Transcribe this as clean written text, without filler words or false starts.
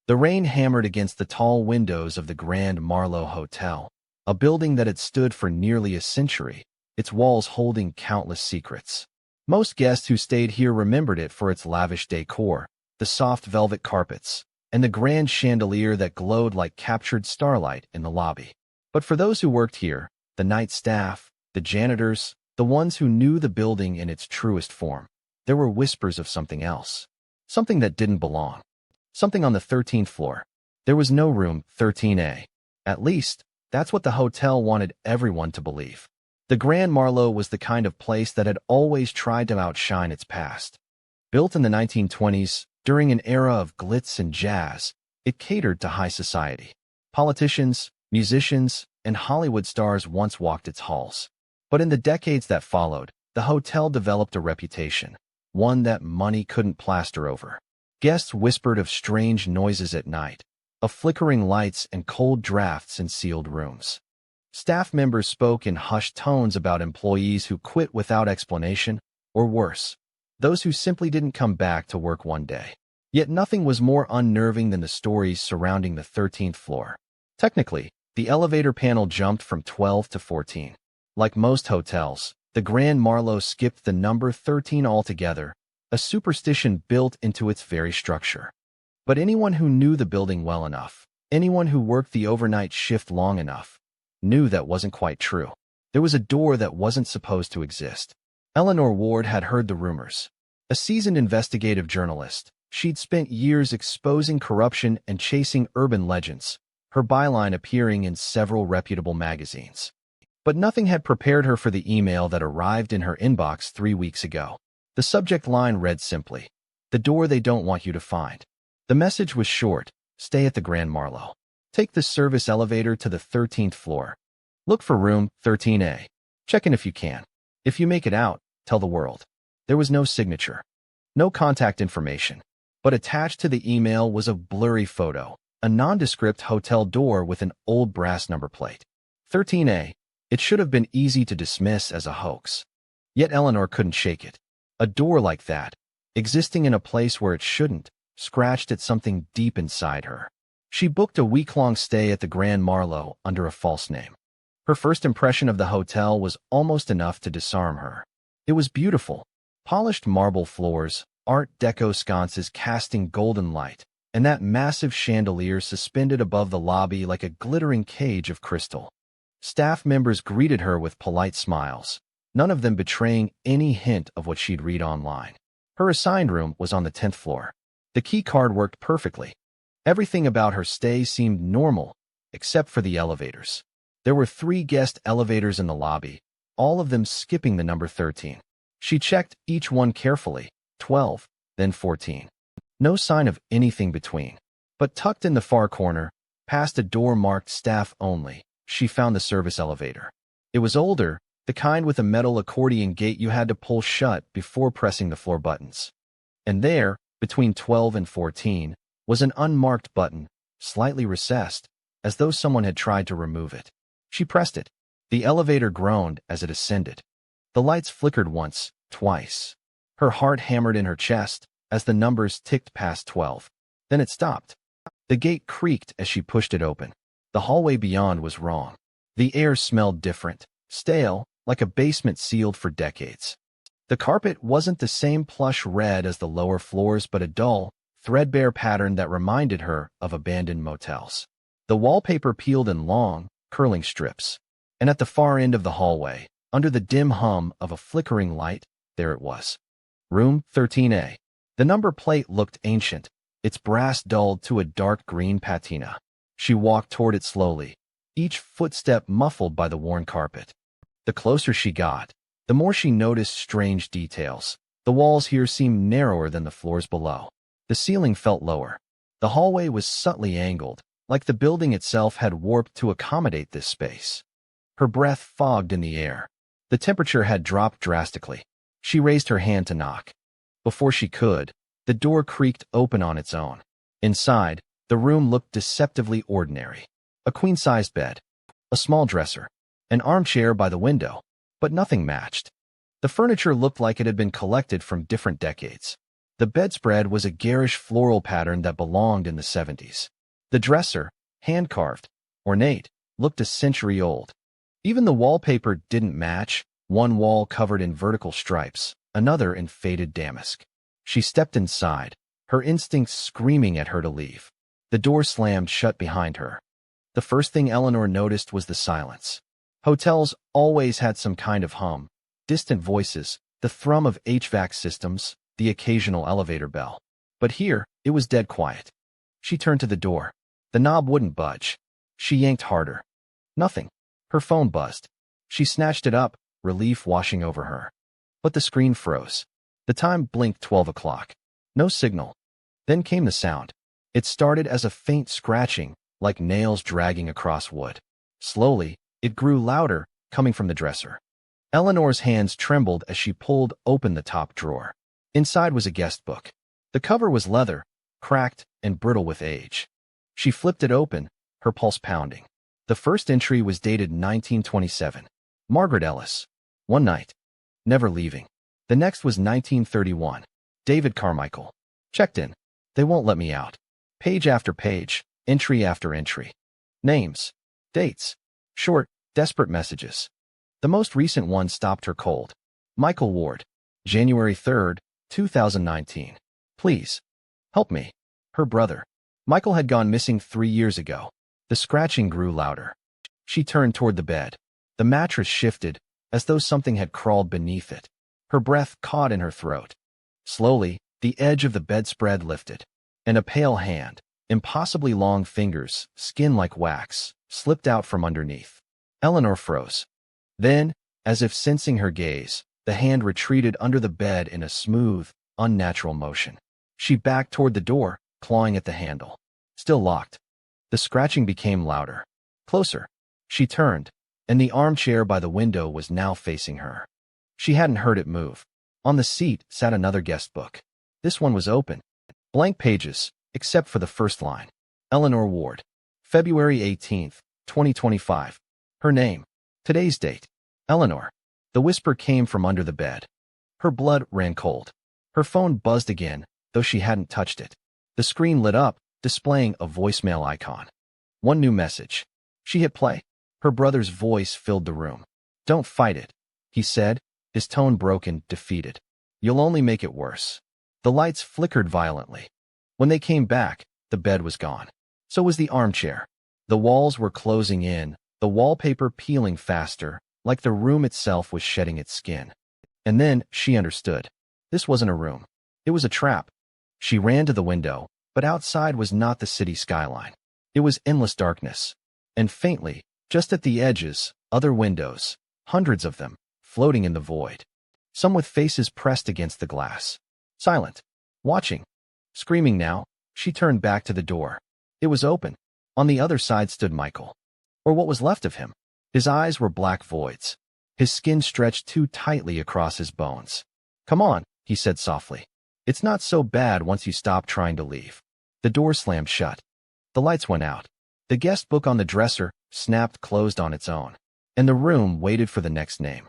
The rain hammered against the tall windows of the Grand Marlowe Hotel, a building that had stood for nearly a century, its walls holding countless secrets. Most guests who stayed here remembered it for its lavish decor, the soft velvet carpets, and the grand chandelier that glowed like captured starlight in the lobby. But for those who worked here, the night staff, the janitors, the ones who knew the building in its truest form, there were whispers of something else. Something that didn't belong. Something on the 13th floor. There was no room 13A. At least, that's what the hotel wanted everyone to believe. The Grand Marlowe was the kind of place that had always tried to outshine its past. Built in the 1920s, during an era of glitz and jazz, it catered to high society. Politicians, musicians, and Hollywood stars once walked its halls. But in the decades that followed, the hotel developed a reputation, one that money couldn't plaster over. Guests whispered of strange noises at night, of flickering lights and cold drafts in sealed rooms. Staff members spoke in hushed tones about employees who quit without explanation, or worse, those who simply didn't come back to work one day. Yet nothing was more unnerving than the stories surrounding the 13th floor. Technically, the elevator panel jumped from 12 to 14. Like most hotels, the Grand Marlowe skipped the number 13 altogether, a superstition built into its very structure. But anyone who knew the building well enough, anyone who worked the overnight shift long enough, knew that wasn't quite true. There was a door that wasn't supposed to exist. Eleanor Ward had heard the rumors. A seasoned investigative journalist, she'd spent years exposing corruption and chasing urban legends, her byline appearing in several reputable magazines. But nothing had prepared her for the email that arrived in her inbox 3 weeks ago. The subject line read simply, "The door they don't want you to find." The message was short: stay at the Grand Marlowe. Take the service elevator to the 13th floor. Look for room 13A. Check in if you can. If you make it out, tell the world. There was no signature, no contact information, but attached to the email was a blurry photo, a nondescript hotel door with an old brass number plate. 13A. It should have been easy to dismiss as a hoax. Yet Eleanor couldn't shake it. A door like that, existing in a place where it shouldn't, scratched at something deep inside her. She booked a week-long stay at the Grand Marlowe under a false name. Her first impression of the hotel was almost enough to disarm her. It was beautiful. Polished marble floors, Art Deco sconces casting golden light, and that massive chandelier suspended above the lobby like a glittering cage of crystal. Staff members greeted her with polite smiles, none of them betraying any hint of what she'd read online. Her assigned room was on the 10th floor. The key card worked perfectly. Everything about her stay seemed normal, except for the elevators. There were 3 guest elevators in the lobby, all of them skipping the number 13. She checked each one carefully, 12, then 14. No sign of anything between. But tucked in the far corner, past a door marked staff only, she found the service elevator. It was older, the kind with a metal accordion gate you had to pull shut before pressing the floor buttons. And there, between 12 and 14, was an unmarked button, slightly recessed, as though someone had tried to remove it. She pressed it. The elevator groaned as it ascended. The lights flickered once, twice. Her heart hammered in her chest as the numbers ticked past 12. Then it stopped. The gate creaked as she pushed it open. The hallway beyond was wrong. The air smelled different, stale, like a basement sealed for decades. The carpet wasn't the same plush red as the lower floors, but a dull, threadbare pattern that reminded her of abandoned motels. The wallpaper peeled in long, curling strips. And at the far end of the hallway, under the dim hum of a flickering light, there it was. Room 13A. The number plate looked ancient, its brass dulled to a dark green patina. She walked toward it slowly, each footstep muffled by the worn carpet. The closer she got, the more she noticed strange details. The walls here seemed narrower than the floors below. The ceiling felt lower. The hallway was subtly angled, like the building itself had warped to accommodate this space. Her breath fogged in the air. The temperature had dropped drastically. She raised her hand to knock. Before she could, the door creaked open on its own. Inside, the room looked deceptively ordinary. A queen-sized bed, a small dresser, an armchair by the window, but nothing matched. The furniture looked like it had been collected from different decades. The bedspread was a garish floral pattern that belonged in the 70s. The dresser, hand-carved, ornate, looked a century old. Even the wallpaper didn't match, one wall covered in vertical stripes, another in faded damask. She stepped inside, her instincts screaming at her to leave. The door slammed shut behind her. The first thing Eleanor noticed was the silence. Hotels always had some kind of hum, distant voices, the thrum of HVAC systems, the occasional elevator bell. But here, it was dead quiet. She turned to the door. The knob wouldn't budge. She yanked harder. Nothing. Her phone buzzed. She snatched it up, relief washing over her. But the screen froze. The time blinked 12 o'clock. No signal. Then came the sound. It started as a faint scratching, like nails dragging across wood. Slowly, it grew louder, coming from the dresser. Eleanor's hands trembled as she pulled open the top drawer. Inside was a guest book. The cover was leather, cracked and brittle with age. She flipped it open, her pulse pounding. The first entry was dated 1927. Margaret Ellis. One night. Never leaving. The next was 1931. David Carmichael. Checked in. They won't let me out. Page after page, entry after entry. Names. Dates. Short, desperate messages. The most recent one stopped her cold. Michael Ward. January 3rd, 2019. Please. Help me. Her brother. Michael had gone missing 3 years ago. The scratching grew louder. She turned toward the bed. The mattress shifted, as though something had crawled beneath it. Her breath caught in her throat. Slowly, the edge of the bedspread lifted, and a pale hand, impossibly long fingers, skin like wax, slipped out from underneath. Eleanor froze. Then, as if sensing her gaze, the hand retreated under the bed in a smooth, unnatural motion. She backed toward the door, clawing at the handle. Still locked. The scratching became louder. Closer. She turned, and the armchair by the window was now facing her. She hadn't heard it move. On the seat sat another guest book. This one was open. Blank pages, except for the first line. Eleanor Ward. February 18th, 2025. Her name. Today's date. Eleanor. The whisper came from under the bed. Her blood ran cold. Her phone buzzed again, though she hadn't touched it. The screen lit up, displaying a voicemail icon. One new message. She hit play. Her brother's voice filled the room. Don't fight it, he said, his tone broken, defeated. You'll only make it worse. The lights flickered violently. When they came back, the bed was gone. So was the armchair. The walls were closing in, the wallpaper peeling faster, like the room itself was shedding its skin. And then she understood. This wasn't a room. It was a trap. She ran to the window, but outside was not the city skyline. It was endless darkness. And faintly, just at the edges, other windows, hundreds of them, floating in the void. Some with faces pressed against the glass. Silent. Watching. Screaming now, she turned back to the door. It was open. On the other side stood Michael. Or what was left of him. His eyes were black voids. His skin stretched too tightly across his bones. Come on, he said softly. It's not so bad once you stop trying to leave. The door slammed shut. The lights went out. The guest book on the dresser snapped closed on its own. And the room waited for the next name.